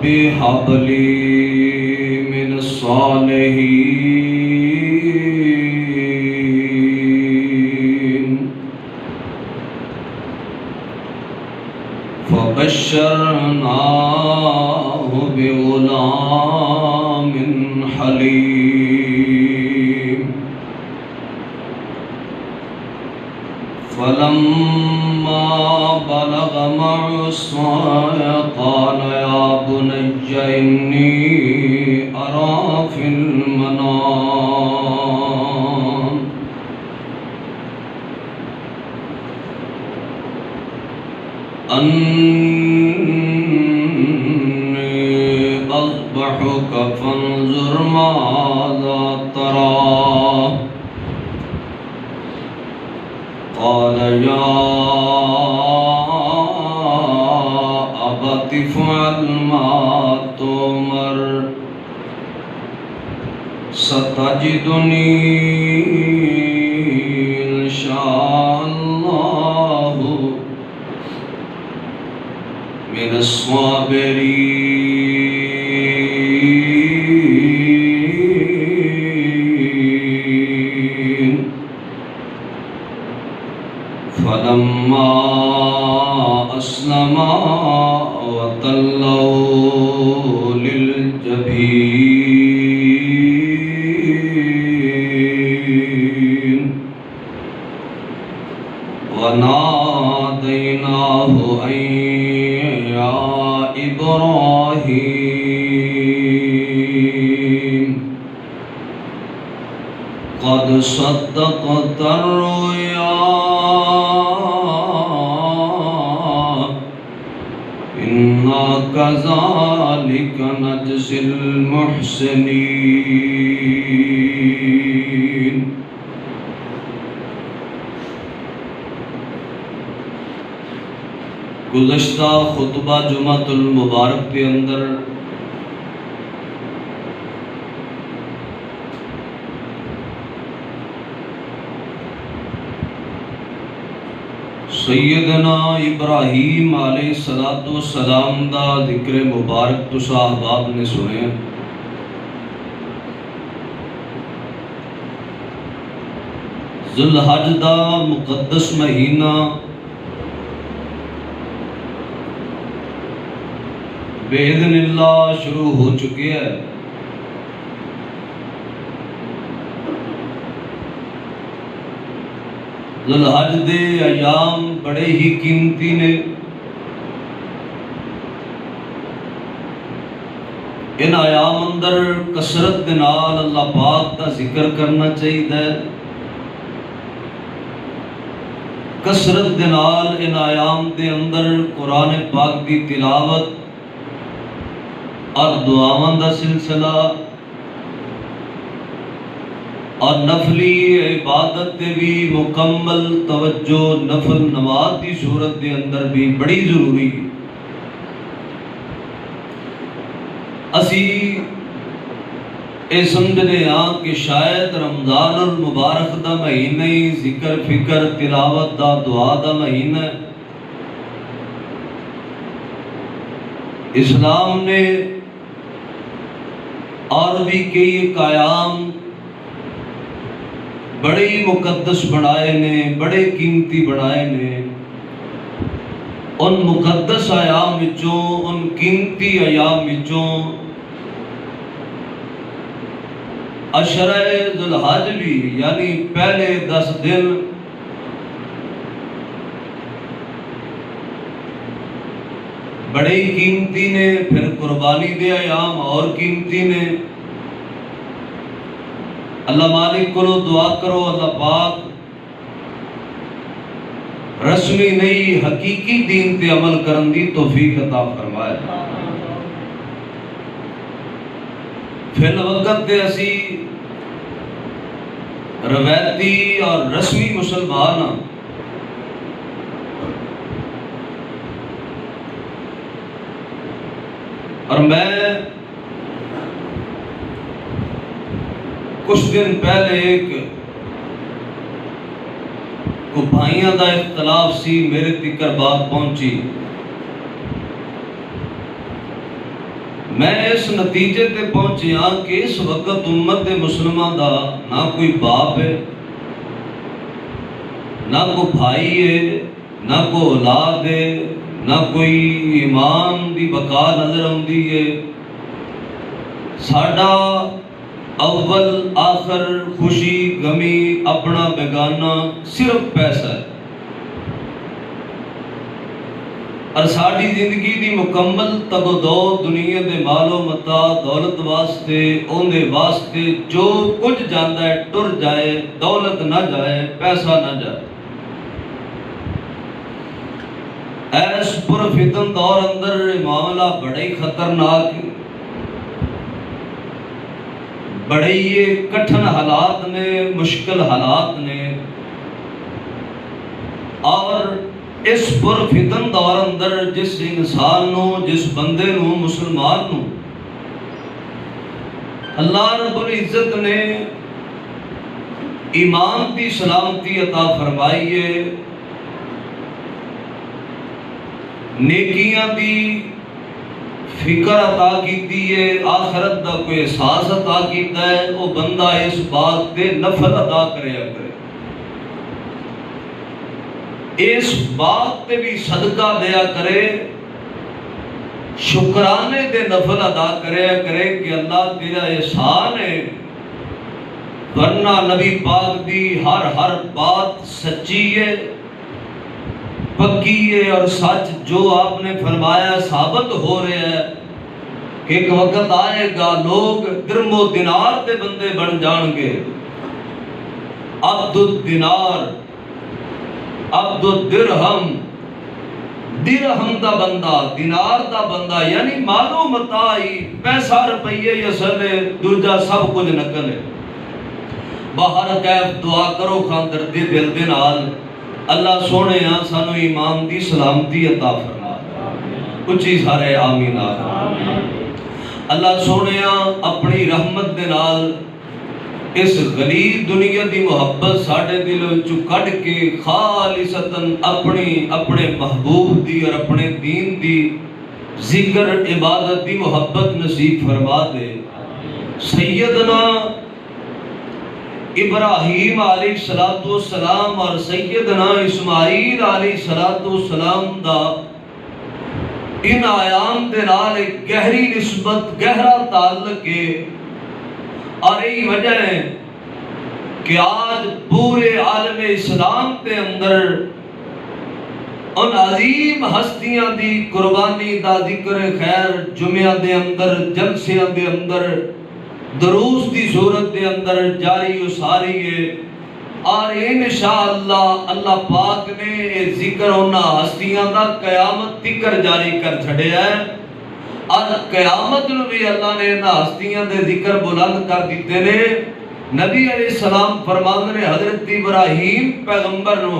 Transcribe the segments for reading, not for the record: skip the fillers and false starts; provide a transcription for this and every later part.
هب لي من الصالحين فبشرناه بغلام حليم فلما بلغ معه السعي قال يا بني إني أرى في المنام أني أذبحك فانظر ماذا ترى قال يا أبت افعل ما تؤمر ستجدني إن شاء الله من الصابرين فلما أسلما وتله للجبين وناديناه أن يا إبراهيم قد صدقت الرؤيا إنا كذلك نجزي المحسنين گزشتہ خطبہ جمعۃ المبارک کے اندر سیدنا ابراہیم علیہ السلام دا ذکر مبارک تسا احباب نے سنے ذو الحج دا مقدس مہینہ بِإِذْنِ اللہ شروع ہو چکے ہے۔ ذو الحج دے ایام بڑے ہی قیمتی نے، ان ایام اندر کثرت دے نال اللہ پاک دا ذکر کرنا چاہیے، کثرت دے نال ان ایام دے اندر قرآن پاک دی تلاوت اور دعاواں دا سلسلہ اور نفلی عبادت دے بھی مکمل توجہ نفل نماز دی صورت دے اندر بھی بڑی ضروری ہے۔ اسی اے سمجھنے ہاں کہ شاید رمضان المبارک دا مہینہ ہی ذکر فکر تلاوت دا دعا دا مہینہ ہے۔ اسلام نے اور بھی کئی قیام بڑے ہی مقدس بنائے نے، بڑے قیمتی بنائے نے۔ ان مقدس ایام وچوں، ان قیمتی ایام وچوں عشرہ ذو الحج بھی، یعنی پہلے 10 دن بڑے ہی قیمتی نے، پھر قربانی دے ایام اور قیمتی نے۔ اللہ مالک کو دعا کرو اللہ پاک رسمی نہیں حقیقی دین تے عمل کرن دی توفیق عطا فرمائے۔ پھر وقت تے اسی روایتی اور رسمی مسلمان ہاں، اور میں کچھ دن پہلے ایک کو بھائیاں دا اختلاف سی، میرے تکر بات پہنچی میں اس نتیجے تے پہنچیا کہ اس وقت امت مسلمہ دا نہ کوئی باپ ہے، نہ کوئی بھائی ہے، نہ کوئی اولاد ہے، نہ کوئی ایمان دی بقا نظر آندی ہے۔ ساڈا اول آخر خوشی غمی اپنا بیگانہ صرف پیسہ ہے، اور ساری زندگی دی مکمل تگ و دو دنیا دے مال و متا دولت واسطے، اوندے واسطے جو کچھ جاندا ہے ٹر جائے، دولت نہ جائے، پیسہ نہ جائے۔ ایس پر فتن دور اندر معاملہ بڑے ہی خطرناک، بڑے یہ کٹھن حالات نے، مشکل حالات نے، اور اس پر فتن دور اندر جس انسان نو، جس بندے نو، مسلمان نو اللہ رب العزت نے ایمان دی سلامتی عطا فرمائی ہے، نیکیاں دی فکر عطا کیتی ہے، آخرت دا کوئی احساس عطا کیتا ہے، وہ بندہ اس بات تے نفل ادا کریا کرے، اس بات تے بھی صدقہ دیا کرے، شکرانے دے نفل ادا کریا کرے کہ اللہ تیرا احسان ہے، ورنہ نبی پاک دی ہر بات سچی ہے، پکی ہے، اور سچ جو آپ نے فرمایا ثابت ہو رہا ہے کہ ایک وقت آئے گا لوگ درم و دینار دے بندے بن جان گے، عبد الدینار، عبد الدرہم، درہم دا بندہ، دینار دا بندہ، یعنی مالو متائی، پیسہ روپیے اصل ہے، دوجا سب کچھ نقل ہے۔ باہر کیف دعا کرو خاندر دے دل دے نال، اللہ سونے سانو ایمان دی سلامتی عطا فرما، اچھی سارے آمین آمین۔ اللہ سونے اپنی رحمت دے نال اس غلیظ دنیا دی محبت ساڑھے دل وچوں کڈ کے خالصتاً اپنے محبوب دی اور اپنے دین دی ذکر عبادت دی محبت نصیب فرما دے۔ سیدنا ابراہیم علیہ السلام اور سیدنا اسماعیل علیہ السلام دا ان آیام دے نال ایک گہری نسبت، گہرا تعلق ہے، اور یہی وجہ ہے کہ آج پورے عالم اسلام کے اندر ان عظیم ہستیاں دی قربانی دا ذکر خیر جمعہ دے اندر، جلسیاں دے اندر، دروس دی صورت دے اندر جاری و ساری ہے، اور انشاءاللہ اللہ پاک نے ذکر ہونا ہستیاں دا قیامت تکر جاری کر چھڑے ہے، اور قیامت نو بھی اللہ نے نا ہستیاں دے ذکر بلند کر دیتے نے۔ نبی علیہ السلام فرماندے نے حضرت ابراہیم پیغمبر نو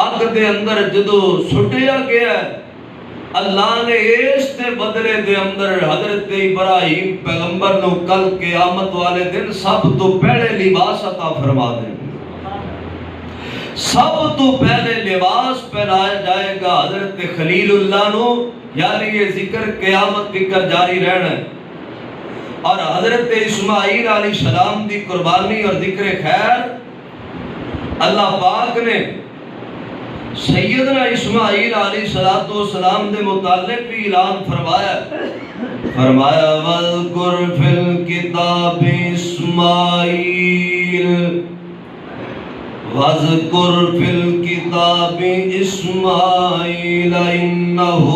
اگ دے اندر جدو سٹیا گیا ہے، اللہ نے اس دے بدلے دے اندر حضرت ابراہیم پیغمبر نو کل قیامت والے دن سب تو پہلے لباس عطا فرما دے، سب تو پہلے لباس پہنایا جائے گا حضرت خلیل اللہ نو، یعنی یہ ذکر قیامت تکر جاری رہنا ہے، اور حضرت اسماعیل علیہ السلام دی قربانی اور ذکر خیر اللہ پاک نے سیدنا اسماعیل علیہ السلام دے متعلق بھی اعلان فرمایا وَاذْكُرْ فِي الْكِتَابِ اسماعیل وَاذْكُرْ فِي الْكِتَابِ اسماعیل إِنَّهُ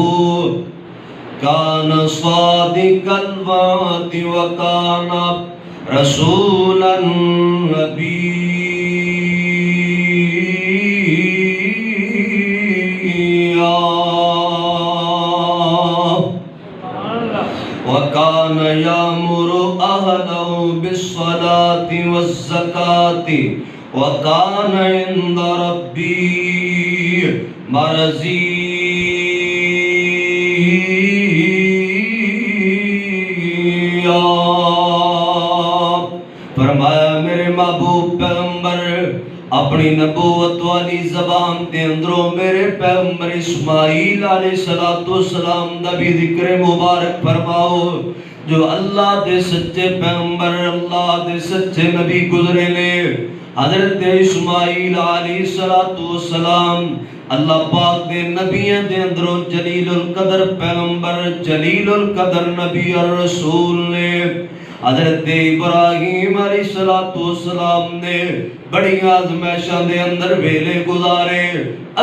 كَانَ صَادِقَ الْوَعْدِ وَكَانَ رَسُولًا نَبِيًّا۔ وَكَانَ يَأْمُرُ أَهْلَهُ بِالصَّلَاةِ وَالزَّكَاةِ وَكَانَ عِندَ رَبِّهِ مَرْضِيًّا۔ فرمایا میرے محبوب پیغمبر اپنی نبوت والی زبان دے اندروں میرے پیغمبر اسماعیل علیہ السلام دا بھی ذکر مبارک فرماؤ، جو اللہ دے سچے پیغمبر، اللہ دے سچے نبی گزرے نے۔ حضرت اسماعیل علیہ السلام اللہ پاک دے نبیوں دے اندروں جلیل القدر پیغمبر، جلیل القدر نبی اور رسول نے۔ حضرت ابراہیم علیہ السلام نے بڑی آزمائشاں دے اندر ویلے گزارے،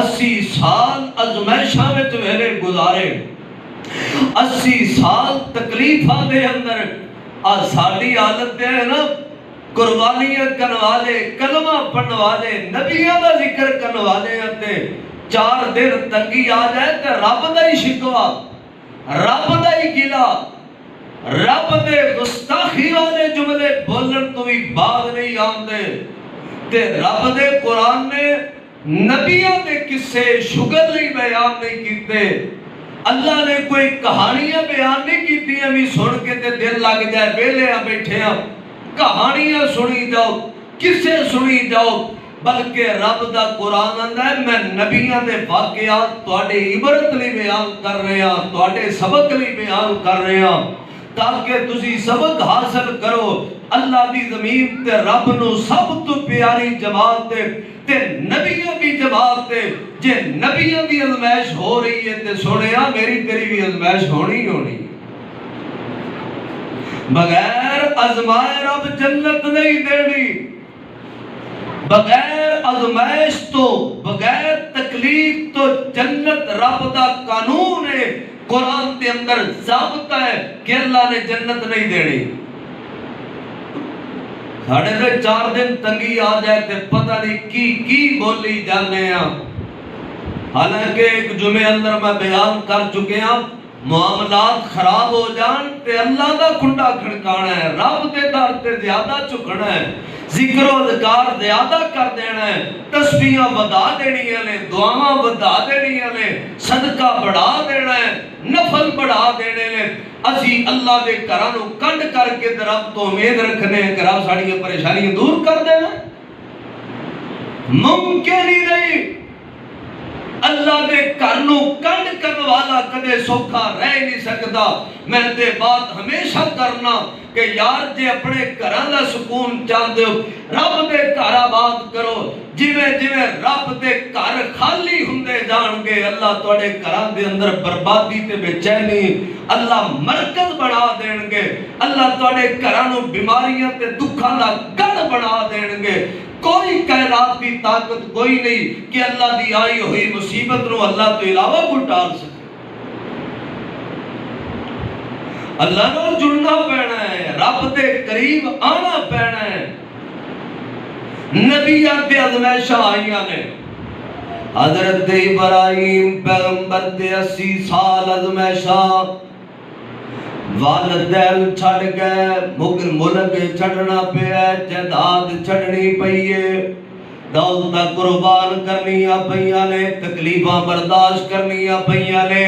80 سال آزمائشاں وچ ویلے گزارے، 80 سال تکلیفاں دے اندر۔ ساڈی حالت ہے نا، قربانیاں کرن والے، کلمہ پڑھن والے، نبیوں دا ذکر کرن والے تے 4 دن تنگی آ جائے تے رب دا ہی شکوا، رب دا ہی گلا، رب دے گستاخی والے جملے بولن تو بھی باز نہیں آندے تے رب دے قرآن نے نبیوں دے قصے شگر نہیں بیان نہیں کیتے، اللہ نے کوئی کہانیاں بیان نہیں کیتی بھی سن کے تے دل لگ جائے ویلے بیٹھے ہیں کہانیاں سنی جاؤ، قصے سنی جاؤ، بلکہ رب دا قرآن آندا ہے میں نبیوں دے واقعات تواڈے عبرت لئی بیان کر رہا، تواڈے سبق لئی بیان کر رہا، تاکہ تسی سبق حاصل کرو۔ اللہ دی زمین تے رب نو سب تو پیاری جماعت تے نبیوں دی جماعت تے جے نبیوں دی آزمائش ہو رہی ہے تے سنیا میری تیری بھی آزمائش ہونی ہونی۔ بغیر آزمائے رب جنت نہیں دینی، بغیر آزمائش تو، بغیر تکلیف تو جنت رب دا قانون ہے، قرآن کے اندر ضابطہ ہے کہ اللہ نے جنت نہیں دینی۔ ساڑھے سے 4 دن تنگی آ جائے تے پتہ نہیں کی بولی جانے ہیں۔ حالانکہ ایک جمعے اندر میں بیان کر چکے ہیں، معاملات خراب ہو جان تے اللہ دا کھنڈا کھڑکانا ہے، رب دے در تے زیادہ چکنا ہے، ذکر و اذکار زیادہ کر دینا ہے، تسبیحاں ودا دینی ہے، دعاواں ودا دینی ہے، صدقہ بڑھا دینا ہے، نفل بڑھا دینے لے۔ اسی اللہ دے گھراں نو کنڈ کر کے رب تو امید رکھنے ہیں کہ رب ساڑیاں پریشانیاں دور کر دینا، ممکن ہی نہیں۔ اللہ دے گھر نو کنڈ کرنے والا کدے سوکھا رہ نہیں سکتا۔ میں تے بات ہمیشہ کرنا کہ یار جے اپنے گھراں دا سکون چاہندے ہو رب دے گھر آباد کرو، جویں جویں رب دے گھر خالی ہوندے جان گے اللہ تواڈے گھراں دے اندر بربادی تے بے چینی اللہ مرکز بنا دین گے، اللہ تواڈے گھراں نو بیماریاں تے دکھاں دا گڑھ بنا دین گے۔ کوئی کائنات کی طاقت کوئی نہیں کہ اللہ دی آئی ہوئی مصیبت نو اللہ تو علاوہ کو ٹال سکے۔ اللہ نو جڑنا پینا ہے، رب دے قریب آنا پینا ہے۔ نبیاں تے آزمائشاں آئیاں نے، حضرت ابراہیم پیغمبر تے 80 سال آزمائشاں، والدین چھڑ گئے، ملک چھڑنا پیا، جائیداد چھڑنی پئی، دولتاں قربان کرنیاں پئیاں نے، تکلیفاں برداشت کرنیاں پئیاں نے،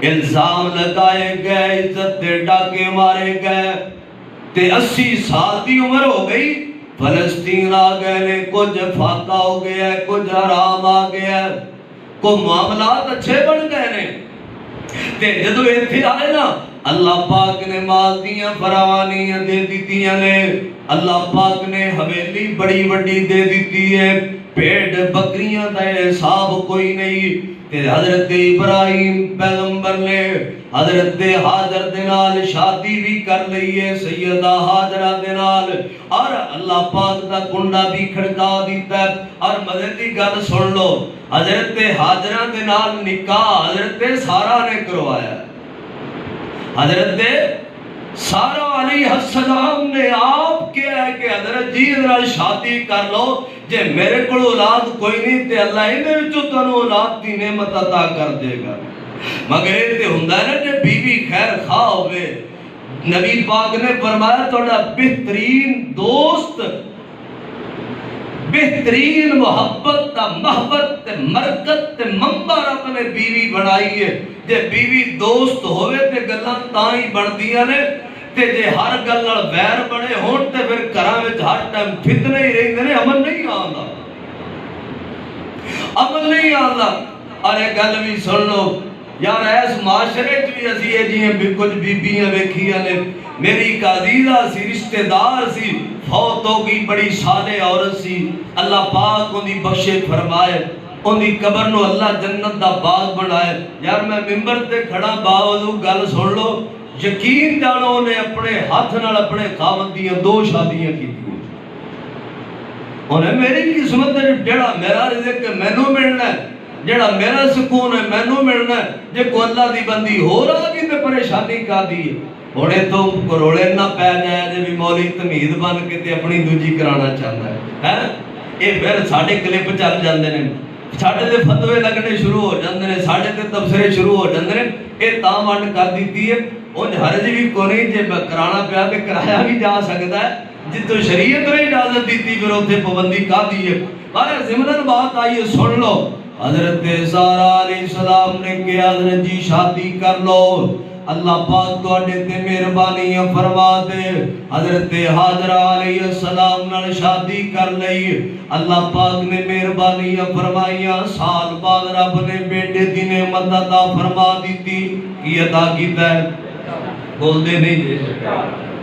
الزام لگائے گئے، عزت دے ڈاکے مارے گئے تے 80 سال دی عمر ہو گئی۔ فلسطین آ گئے نے، کچھ فاقہ ہو گیا ہے، کچھ حرام آ گیا ہے، کوئی معاملات اچھے بن گئے نے تے جدو ایتھے آئے نا اللہ پاک نے مال دیاں فراوانیاں دے دیتیاں نے، اللہ پاک نے حویلی بڑی بڑی دے دیتی ہے، پیڑ بکریاں دا حساب کوئی نہیں تے حضرت ابراہیم پیغمبر نے حضرت حاجر دے نال شادی بھی کر لئی ہے، سیدہ حاجرہ دے نال، اور اللہ پاک دا کنڈا بھی کھڑکا دیتا ہے۔ اور مزے دی گل سن لو، حضرت حاجرہ دے نال نکاح حضرت سارہ نے کروایا، حضرت سارہ علیہ السلام نے آپ کیا ہے کہ حضرت جی ذرا شادی کر لو، جے میرے کو اولاد کوئی نہیں تے اللہ اندے وچوں تانوں اولاد دی نعمت عطا کر دے گا۔ مگر یہ تے ہوندا ہے نا کہ بیوی خیر خواہ ہوئے، نبی پاک نے فرمایا تھوڑا بہترین دوست، بہترین محبت تا محبت تے مرکت تے منبع رب نے بیوی بنائی ہے۔ جے بیوی دوست ہوئے تے گلاں تاں ہی بندیاں نے تے جے ہر گل نال ویر بنے ہون تے پھر گھراں وچ ہر ٹائم فتنے ہی رہندے نے، امن نہیں آندا، امن نہیں آندا۔ ارے گل بھی سن لو یار، ایس معاشرے چ بھی اسی یہ جیاں کچھ بیبیاں ویکھیاں نے۔ میری ایک عزیزہ سی، رشتہ دار سی، فوت ہو گئی، بڑی صالح عورت سی، اللہ پاک ان دی بخشش فرمائے، ان دی قبر نو اللہ جنت دا باغ بنائے۔ یار میں ممبر تے کھڑا باوضو گل سن لو، یقین جانو نے اپنے ہاتھ نال اپنے خاوند دیاں 2 شادیاں کی۔ انہیں میری قسمت ہے جڑا میرا رزق مینوں ملنا ہے، جڑا میرا سکون ہے مینوں ملنا ہے، جے کو اللہ دی بندی ہو رہا گی تے پریشانی کا دی ہے۔ ہونے تو کروڑے نہ پہ جائے جے بھی مولی تمید بن کے تے اپنی دوجی کرانا چاہتا ہے۔ اے پھر ساڑھے کلپ چل جاندے نے، ساڑھے تے فتوے لگنے شروع ہو جاندے نے، ساڑھے تے تبصرے شروع ہو جاندے نے۔ اے تاں ونڈ کر دیتی ہے، ان حرج بھی کو نہیں، جے کرانا پیا تے کرایا بھی جا سکتا ہے، جتو شریعت نے اجازت دیتی پھر اتنے پابندی کا دی ہے۔ بارے ضمناً بات آئیے سن لو، حضرت سارہ علیہ السلام نے کہا حضرت جی شادی کر لو، اللہ پاک تو اڈے تے مہربانیاں فرما دے۔ حضرت حاجرہ علیہ السلام نال شادی کر لئی، اللہ پاک نے مہربانیاں فرمائیاں، سال بعد رب نے بیٹے دی نعمت عطا فرما دیتی۔ کی عطا کیتا ہے؟ بول دے نہیں جے،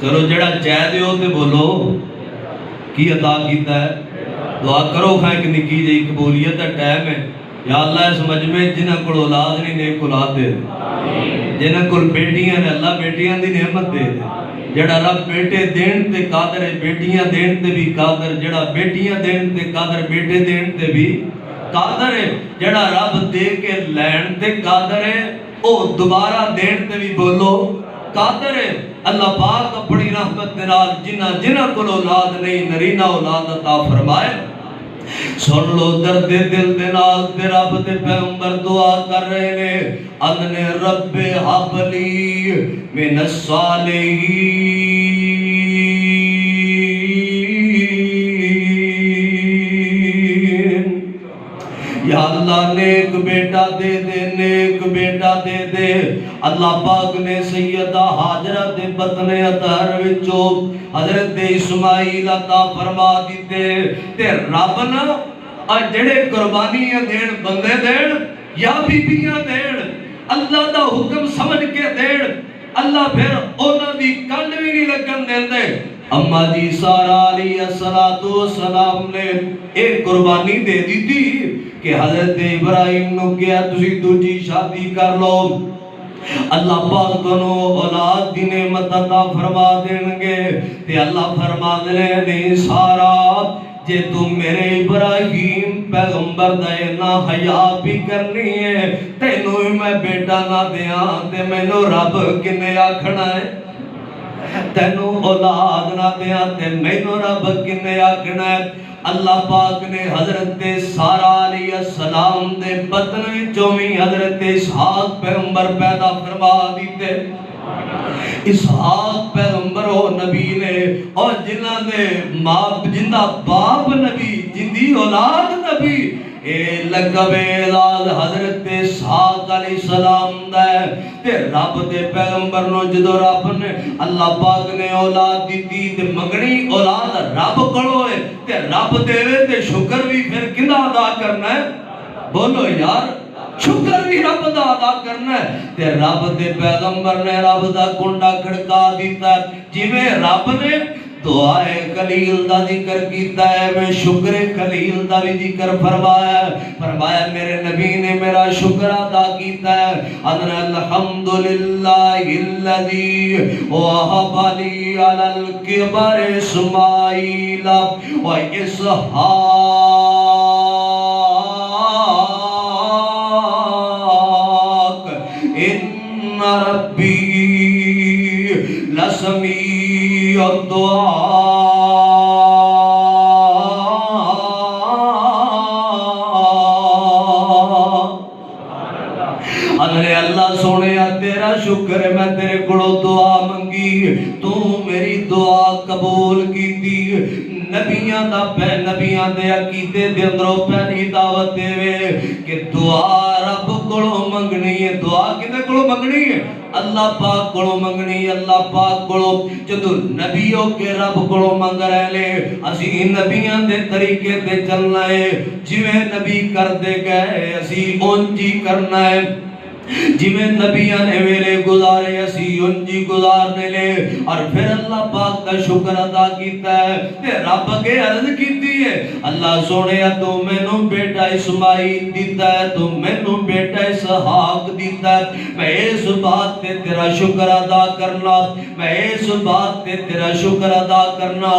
چلو جڑا چاہ دے ہو تے بولو کی عطا کیتا ہے؟ دعا کرو کھائیں کہ نکی جی قبولیت ہے ٹائم ہے۔ یا اللہ اس مجمع جنہ کو اولاد نہیں نیک اولاد دے دے، جنہ کو بیٹیاں نے اللہ بیٹیاں دی نعمت دے دے۔ جڑا رب بیٹے دین تے قادر ہے، بیٹیاں دین تے بھی قادر، جڑا بیٹیاں دین تے قادر، بیٹے دین تے بھی قادر ہے۔ جڑا رب دے کے لین تے قادر ہے، او دوبارہ دین تے بھی بولو قادر ہے۔ اللہ پاک اپنی رحمت نال جنہ کو اولاد نہیں نرینہ اولاد عطا فرمائے۔ سن لو درد دل دے نال تے رب دے پیغمبر دعا کر رہے نے، ان رب حب لی من الصالحین، یا اللہ نیک بیٹا دے دے، نیک بیٹا دے دے۔ اللہ پاک نے سیدہ حاجرہ دے بطن اطہر وچوں حضرت اسماعیل عطا فرما دیتے۔ تے رب نا جڑے قربانیاں دین بندے دین یا بیبیاں دین، اللہ دا حکم سمجھ کے دین، اللہ پھر اونا دی کنڈ بھی نہیں لگن دیندے۔ اما جی سارہ علیہ السلام نے ایک قربانی دے دی تھی کہ حضرت ابراہیم نے کیا تسی دوجی شادی کر لو، اللہ پاک دونوں اولاد دی نعمت عطا فرما دیں گے۔ تے اللہ فرما دے سارا جے تم میرے ابراہیم پیغمبر دے نہ حیا بھی کرنی ہے، تینوں میں بیٹا نہ دیاں تے مینوں رب کنے آکھنا ہے، تینوں اولاد نہ دیاں تے مینوں رب کنے آکھنا ہے۔ اللہ پاک نے حضرت سارہ علیہ السلام دے بطن وچوں بھی حضرت اسحاق پیغمبر پیدا فرما دیتے۔ اسحاق پیغمبر ہو نبی نے، اور جنہ دے جنہ باپ نبی، جندی اولاد نبی، اے لقب اعزاز حضرت اسحاق علیہ السلام دے۔ تے رب دے پیغمبر نو جدو رب نے اللہ پاک نے اولاد دیتی تے مگنی اولاد رب کڑو ہے، تے رب دے تے شکر بھی پھر کنا ادا کرنا ہے؟ بولو یار، شکر بھی رب دا ادا کرنا ہے۔ تے رب دے پیغمبر نے رب دا کنڈا کھڑکا دیتا ہے، جی میں رب نے دعائے خلیل دا ذکر کیتا ہے، میں شکر خلیل دا بھی ذکر فرمایا ہے۔ فرمایا میرے نبی نے میرا شکر ادا کیتا ہے، ان الحمدللہ الذی وہب لی علی الکبر اسماعیل و اسحاق ان ربی لسمیع الدعاء۔ اللہ سونے تیرا شکر ہے، میں تیرے کڑو دعا منگی، تو میری دعا قبول کی دی۔ نبی نبیاں دا پہ نبیاں دے عقیدے دے اندروں پہلی دعوت دے وے کہ دعا رب کولوں منگنی ہے. دعا کدے کولوں منگنی ہے؟ اللہ پاک کولوں منگنی. اللہ پاک کولوں جدوں نبیوں کے رب کولوں منگ رہے لے اسی نبیاں دے طریقے تے چلنا ہے. جویں نبی کردے گئے اسی اونج ہی کرنا ہے. جویں نبیاں نے ویلے گزارے اسی انجی گزارنے لے. اور پھر اللہ پاک کا شکر ادا کیتا ہے تے رب کے عرض کیتی ہے اللہ سونیا تو مینوں بیٹا اسماعیل دیتا ہے, تو مینوں بیٹا اسحاق دیتا ہے. میں اس بات تے تیرا شکر ادا کرنا, میں اس بات تے تیرا شکر ادا کرنا.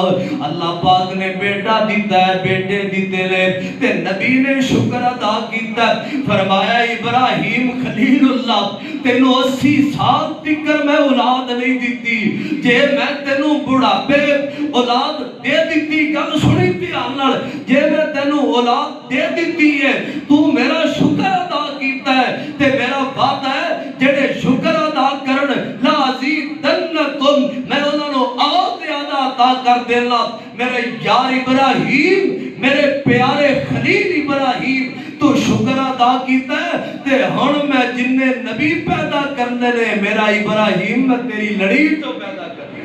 اللہ پاک نے بیٹا دیتا ہے, بیٹے دیتے لے تے نبی نے شکر ادا کیتا ہے. فرمایا ابراہیم خلیل اللہ تینوں 80 سال تکر میں اولاد نہیں دیتی, جے میں تینوں بڑھاپے اولاد دے دیتی, گل سنی دھیان نال, جے میں تینوں اولاد دے دیتی ہے تو میرا شکر ادا کیتا ہے تے میرا وعدہ ہے جڑے شکر ادا کرن لا ازیدنکم میں انہاں نوں اور زیادہ عطا کر دینا. میرے یار ابراہیم, میرے پیارے خلیل ابراہیم تو شکر ادا کیتا ہے تے ہن میں جن نبی پیدا کرنے نے میرا ابراہیم میں تیری لڑی تو پیدا کرنی.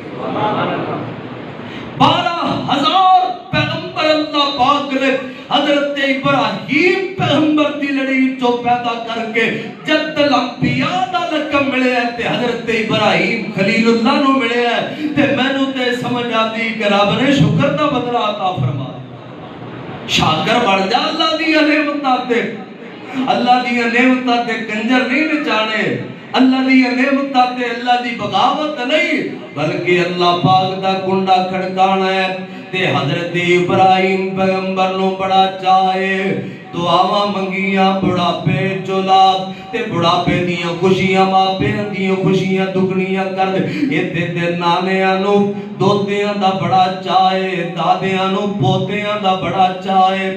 12,000 پیغمبر اللہ پاک نے حضرت ابراہیم پیغمبر دی لڑی تو پیدا کر کے جد الانبیاء دا لقب ملے ہے تے حضرت ابراہیم خلیل اللہ نو ملے ہے. تے مینوں تے سمجھ آتی کہ رب نے شکر دا بدلہ عطا فرمایا. شاکر بڑھ جا اللہ دی نعمتاں تے, اللہ دی نعمتاں تے کنجر نہیں نچانے, اللہ دی نعمتاں تے اللہ دی بغاوت نہیں بلکہ اللہ پاک دا کنڈا کھڑکانا ہے. تے حضرت ابراہیم پیغمبر نو بڑا چاہے دعاواں منگیاں بڑھاپے چولاد تے بڑھاپے دیاں خوشیاں ماپیاں دیاں خوشیاں دگنیاں کر دے. ایتھے تے نانیاں نو دوتیاں دا بڑا چاہے, دادیاں نو پوتیاں دا بڑا چاہے.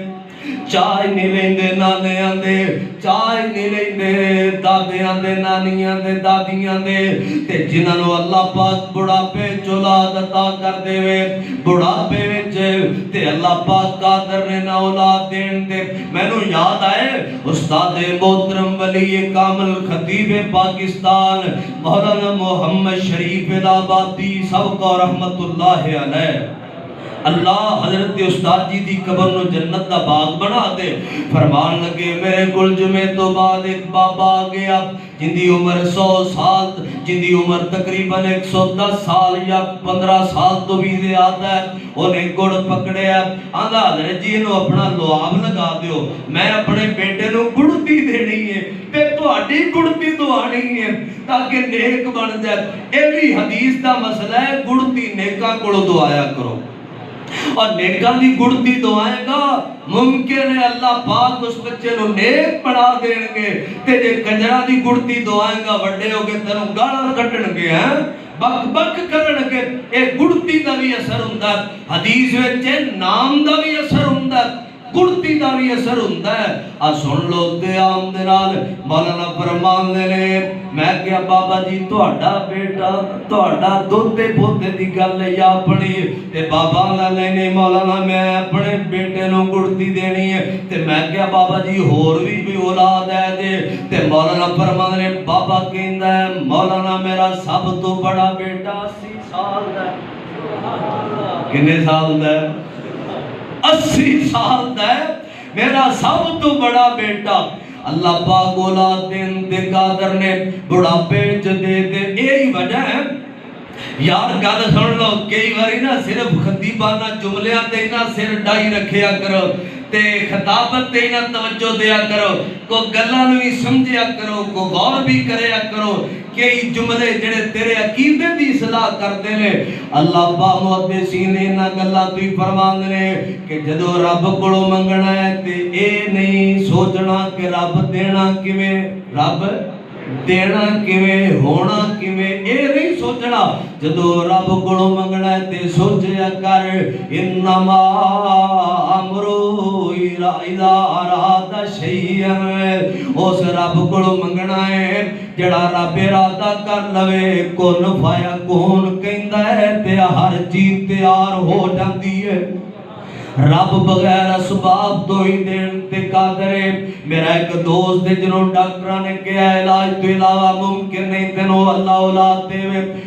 چائے نہیں لیندے نانیاں دے, چائے نہیں لیندے دادیاں دے, نانیاں دے, دادیاں دے. تے جنہاں نو اللہ پاک بڑھاپے اولاد عطا کر دے وے بڑھاپے وچ تے اللہ پاک قادر نے نہ اولاد دین دے. مینوں یاد آئے استاد محترم ولی کامل خطیب پاکستان مولانا محمد شریف الہٰبادی سب کو رحمت اللہ علیہ. اللہ حضرت استاد جی دی قبر نو جنت دا باغ بنا دے. فرمان لگے میرے کول جمعے تو بعد ایک بابا آ گیا جن دی عمر 100 سال, جن دی عمر تقریباً 110 سال یا 15 سال تو بھی زیادہ ہے. انہیں گڑ پکڑیا, آندا حضرت جی نو اپنا لعاب لگا دیو, میں اپنے بیٹے نو گڑتی دینی ہے تے تہاڈی گڑتی دوانی ہے تاکہ نیک بن جائے. اے بھی حدیث دا مسئلہ ہے, گڑتی نیکاں کولوں دعایا کرو اور نیکاں دی گڑتی دعائیں گا ممکن ہے اللہ پاک اس بچے نو نیک بنا دین گے. تے جے کنجراں دی گڑتی دعائیں گا وڈے ہو کے تینوں گالاں کڈن گے, ہیں بک بک کرن گے. اے گڑتی دا بھی اثر ہوندا ہے, حدیث وچ نام دا بھی اثر ہوندا ہے, گڑتی دا بھی اثر ہوندا ہے. آ سن لو تے عام دے نال مولانا فرمان دے نے میں کہیا بابا جی تہاڈا بیٹا تہاڈا دوتے پوتے دی گل ہے یا اپنی, تے بابا نے نے مولانا میں اپنے بیٹے نو گڑتی دینی ہے. تے میں کہیا بابا جی ہور بھی اولاد ہے جے, تے مولانا فرمان نے بابا کہندا ہے مولانا میرا سب تو بڑا بیٹا 80 سال دا ہے. کنے سال دا ہے؟ 80 سال دا ہے میرا سب تو بڑا بیٹا. اللہ پاک اولاد دین دے قادر نے بڑھاپے چ دے دے. یہی وجہ ہے یار گل سن لو, کئی باری نا صرف خطیبانہ جملیاں تے نہ سر ڈائی رکھیا کرو تے خطابت تے نہ توجہ دیا کرو, کو گلاں نوں بھی سمجھیا کرو, کو غور بھی کریا کرو. کئی جملے جڑے تیرے عقیدے دی اصلاح کردے نے. اللہ پاک محدثین نے انہاں گلاں تو ہی فرماندے نے کہ جدوں رب کولوں منگنا ہے تے اے نہیں سوچنا کہ رب دینا کیویں, رب دینا کیویں, ہونا کیویں, اے نہیں سوچنا. جدوں رب کولوں منگنا ہے تے سوچیا کر انما امرو اذا اراد شیئا, اس رب کولوں منگنا ہے جڑا رب ارادہ کر لوے کن فیکون کہندا ہے تے ہر چیز تیار ہو جاندی ہے. رب بغیر اسباب تو ہی دین تے قادر ہے۔ میرا ایک دوست ہے جنہوں ڈاکٹر نے کہا علاج تو علاوہ ممکن نہیں تینوں اللہ اولاد دے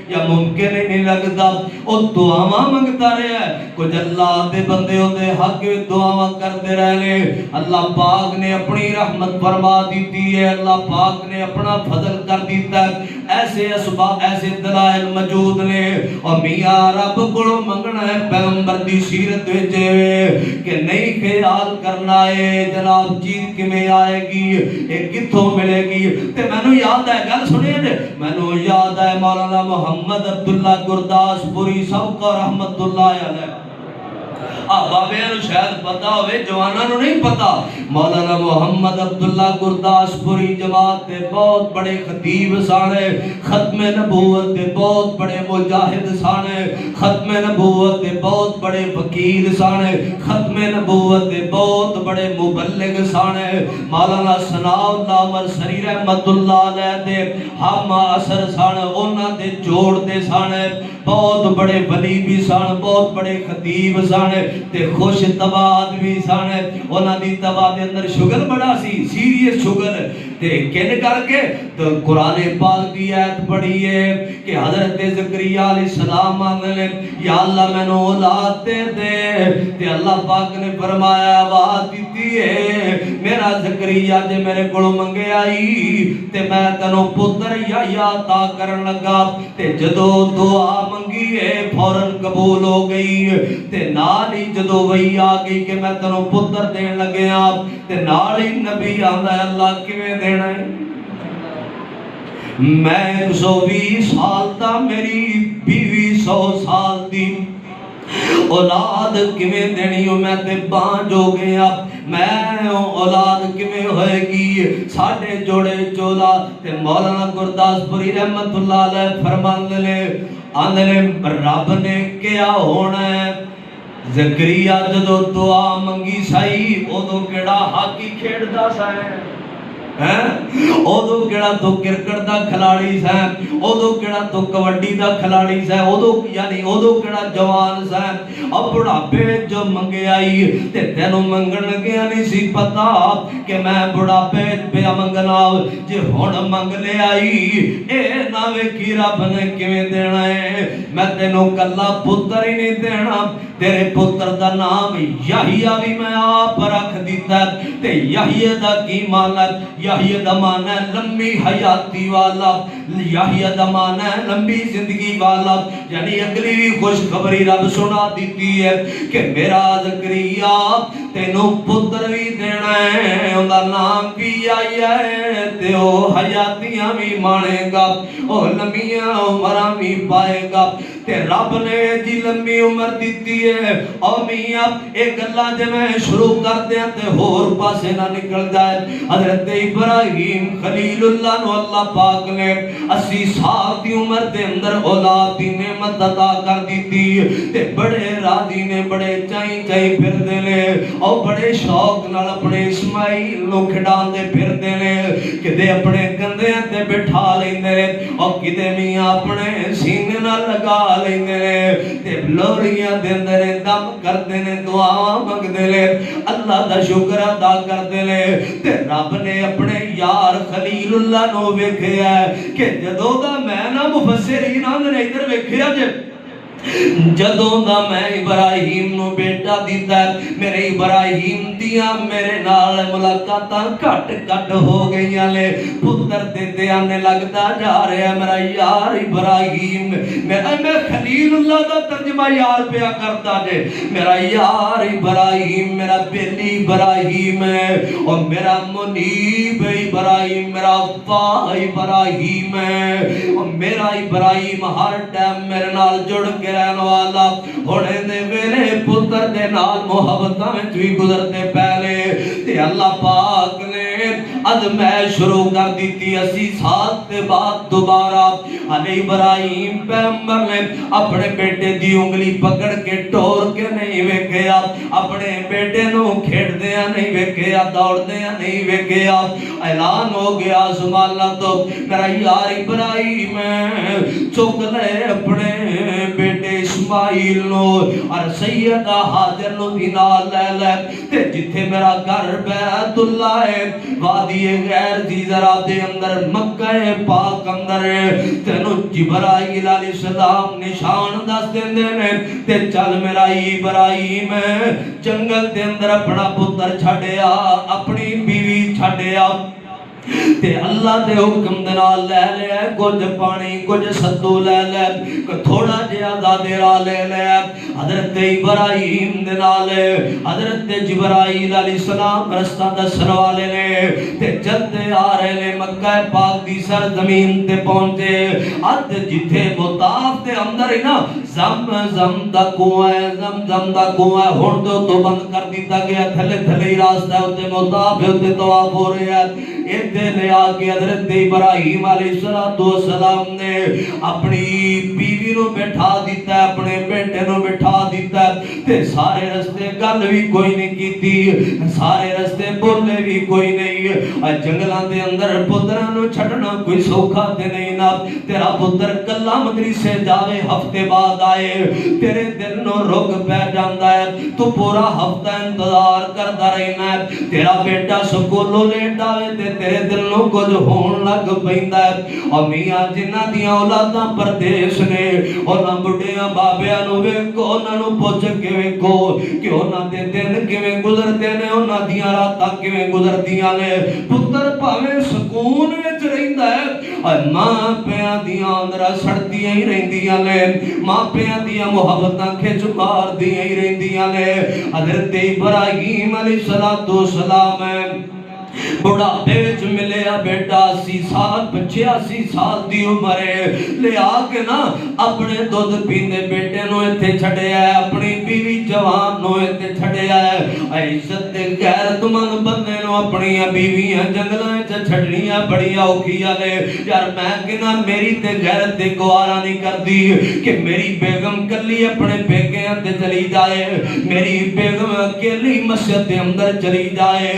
یا ممکن ہی نہیں لگتا، او دعاواں منگتا رہا ہے۔ کچھ اللہ دے بندے ہوتے حق دعاواں کرتے رہنے، اللہ پاک نے اپنی رحمت فرما دیتی ہے، اللہ پاک نے اپنا فضل کر دیتا ہے۔ ایسے اسباب ایسے دلائل موجود نے، اور میاں رب کو منگنا ہے پیغمبر دی سیرت وچ کہ نہیں خیال کرنا ہے جناب چیز کیویں آئے گی، اے کتھوں ملے گی۔ تے مینوں یاد ہے گل سنیے جے، مینوں یاد ہے مولانا محمد عبداللہ گرداس پوری سب کا رحمت اللہ علیہ، بابے نو شاید پتا ہوئے جوانہ نو نہیں پتا، مولانا محمد عبداللہ گرداس پوری جماعت دے بہت بڑے خطیب سانے، ختم نبوت دے بہت بڑے مجاہد سانے، ختم نبوت دے بہت بڑے وکیل سانے، ختم نبوت دے بہت بڑے مبلغ سانے، مولانا ثناء اللہ مرسری رحمت اللہ علیہ دے ہم اثر سانے، انہاں دے جوڑ دے سانے، بہت بڑے ولی بھی سانے، بہت بڑے خطیب سانے تے خوش طبع بھی سانے۔ انہاں دی طبع دے اندر شگر بڑا سی، سیریس شگر تے کن کر کے تو قرآن پاک دی آیت پڑھی ہے کہ حضرت زکریا علیہ السلام آنے یا اللہ میں نو اولاد دے دے، تے اللہ پاک نے فرمایا آواز دیتی ہے میرا زکریا جے میرے کولوں منگے آئی تے میں تینوں پتر یا عطا کرن لگا، تے جدو دعا منگی ہے فوراً قبول ہو گئی، تے نال ہی جدو وہی آ گئی کہ میں تینوں پتر دین لگے آپ، تے نال ہی نبی آندا ہے اللہ کیویں دینا ہے۔ میں 120 سال دا میری بیوی 100 سال دی، اولاد کیویں دینی ہو میں تے بانج ہو گیا، میں اولاد کیویں ہوئے گی، ساڈے جوڑے چولا۔ تے مولانا گرداس پوری رحمت اللہ علیہ فرماندے نے آندے رب نے کیا ہونا ہے، زکریا جدو دعا منگی سائی اودو کیڑا ہاکی کھیڑدا سائیں، اودو کیڑا تو کرکٹ دا کھلاڑی سائیں، اودو کیڑا تو کبڈی دا کھلاڑی سائیں، اودو یعنی اودو کیڑا جوان سائیں۔ اب بڑھاپے جو منگے آئی تے تینوں منگن گیا نہیں سی پتا کہ میں بڑھاپے پہ منگنا، جے ہن منگ لے آئی اے ناوے کی رب نے کیویں دینا ہے، میں تینوں کلا پتر ہی نہیں دینا، تیرے پتر دا نام یحییٰ بھی میں آپ رکھ دیتا ہے۔ تے یحییٰ دا کی مانا ہے؟ یحییٰ دا مانا ہے لمبی حیاتی والا، یحییٰ دا مانا ہے لمبی زندگی والا، یعنی اگلی بھی خوشخبری رب سنا دیتی ہے کہ میرا زکریا تینوں پتر بھی دینا ہے، ان دا نام بھی یحییٰ ہے، تے او حیاتیاں بھی مانے گا، او لمبیاں عمراں بھی پائے گا۔ تے رب نے جی لمبی عمر دیتی ہے، اور میاں ایک اللہ جے میں شروع کر دیا تے ہور پاسے نہ نکل جائے۔ حضرت ابراہیم خلیل اللہ نو اللہ پاک نے 80 سال دی عمر دے اندر اولاد دی نعمت عطا کر دیتی، تے بڑے راضی نے، بڑے چائی چائی پھر دے لے، اور بڑے شوق نال اپنے اسماعیل نو کھڈان دے پھر دے لے، کدے اپنے کندھے تے بٹھا لیندے، اور کدے میاں اپنے سینے نال لگا لیندے، تے لوریاں دے اندر دم کردے نے، دعا منگدے لے، اللہ دا شکر ادا کردے لے۔ تے رب نے اپنے یار خلیل اللہ نو ویکھیا ہے کہ جدوں دا میں نا مفسرین نے ادھر ویکھیا جے جدوں دا میں ابراہیم نو بیٹا دیتا ہے، میرے ابراہیم دیاں میرے نال ملاقاتاں کٹ کٹ ہو گئیاں لے، پتر دیتے آنے لگتا جا رہے ہیں میرا یار ابراہیم، میں خلیل اللہ دا ترجمہ یار پیا کرتا جے، میرا یار ابراہیم، میرا بیلی ابراہیم ہے، اور میرا منیب ابراہیم، میرا ابا ابراہیم ہے، اور میرا ابراہیم ہر ٹائم میرے نال جڑ کے رہن والا، ہونے دے میرے پتر دے نال محبتاں وچ بھی گزرتے پہلے، تے اللہ پاک نے اد میں شروع کر دیتی 80 سال کے بعد دوبارہ علی ابراہیم پیغمبر نے اپنے بیٹے دی انگلی پکڑ کے ٹور کے نہیں ویکھیا، اپنے بیٹے نو کھیڑ دیا نہیں ویکھیا، دوڑ دیا نہیں ویکھیا، اعلان ہو گیا سبحان اللہ تو میرا یار ابراہیم چک لے اپنے بیٹے اسماعیل اسماعیل نو اور سیدہ حاجر نو بھی نال لے لے تے جتھے میرا گھر بیت اللہ ہے وادی غیر ذی ذرا دے اندر مکہ پاک اندر تینو جبرائیل علیہ السلام نشان دس دیندے نے تے چل میرا ابراہیم جنگل دے اندر اپنا پتر چھڈیا اپنی بیوی چھڈیا تے اللہ دے حکم دے نال لے لے کچھ پانی کچھ ستو لے لے تھوڑا جہا دادیرا لے لے حضرت ابراہیم دے نال حضرت جبرائیل علیہ السلام رستہ دسن والے نے تے جلدے آ رہے نے مکہ پاک دی سرزمین تے پہنچے اد جتھے مطاف دے اندر ہی نا زم دا کنواں ہے زم دا کنواں ہن تو بند کر دیتا گیا تھلے تھلے ہی راستہ ہے تے مطاف ہے تے طواف ہو رہا ہے ادھر لے آکے حضرت ابراہیم علیہ السلام نے اپنی بیوی نو بٹھا دیتا ہے اپنے بیٹے نو بٹھا دیتا ہے تے سارے رستے گل بھی کوئی نہیں کیتی سارے رستے بولے بھی کوئی نہیں جنگلاں دے اندر پتراں نو چھڈنا کوئی سوکھا تے نہیں نا تیرا پتر کلا مدرسے جاوے ہفتے بعد آئے تیرے دل نو رک پہ جاندا ہے تو پورا ہفتہ انتظار کردا رہنا ہے تیرا بیٹا سکولوں لیٹ آوے تے تیرے دل نو کچھ ہون لگ پیندا ہے اور میاں جنہاں دیاں اولاداں پردیس نے انہاں بڈھیاں بابیاں نو ویکھو انہاں نو پوچھ کے ویکھو کہ انہاں دے دن کیویں گزردے نے انہاں دیاں راتاں کیویں گزردیاں نے پتر پاویں سکون وچ رہندا ہے اور ماں پیاں دیاں اندر سڑدیاں ہی رہندیاں نے ماں پیاں دیاں محبتاں کھچ مار دیاں ہی رہندیاں نے حضرت ابراہیم علیہ السلام بڑھاپے وچ ملیا بیٹا 80 سال 85 سال دی عمر لے آ کے نا اپنے دودھ پیندے بیٹے نو ایتھے چھڈیا ہے اپنی بیوی جوان نو ایتھے چھڈیا ہے عزت تے غیرت مند بندے نو اپنی بیویاں جنگلاں وچ چھڈنیاں بڑی اوکھیاں نے یار میں کہنا میری تے غیرت تے گوارا نہیں کردی کہ میری بیگم کلی اپنے پیکیاں تے چلی جائے میری بیگم اکیلی مسجد دے اندر چلی جائے